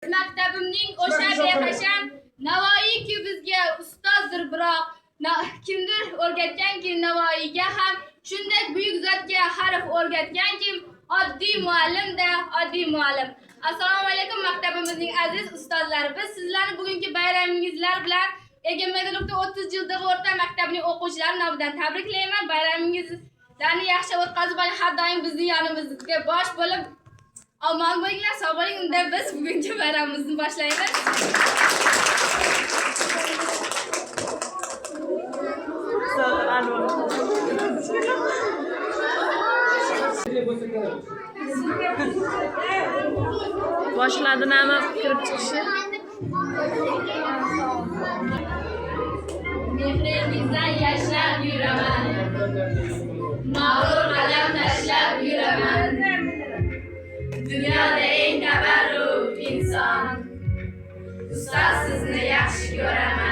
Maktabimning o'sha behasham Navoiyki bizga ustozdir, biroq kimdir o'rgatganki Navoiyga ham shunday buyuk zotga harf o'rgatganki oddiy muallimda oddiy muallim. Assalomu alaykum maktabimizning aziz ustozlari. Biz sizlarni bugungi bayramingizlar bilan Egamberlikda 30 yilda o'rta maktabining o'quvchilari nomidan tabriklayman. Bayramingizlarni yaxshi o'tkazib oling, har doim bizning yonimizga bosh bo'lib omon bo'linglar, sog' bo'ling. Unda biz bugungi bayramimizni boshlaymiz. Boshladi nima kirib chiqishi. Mehrimizdan yashnab yuraman. Mag'rur qadam tashlab yuraman. Dunyoda eng tabarruk inson. Ustoz sizni yaxshi ko'raman.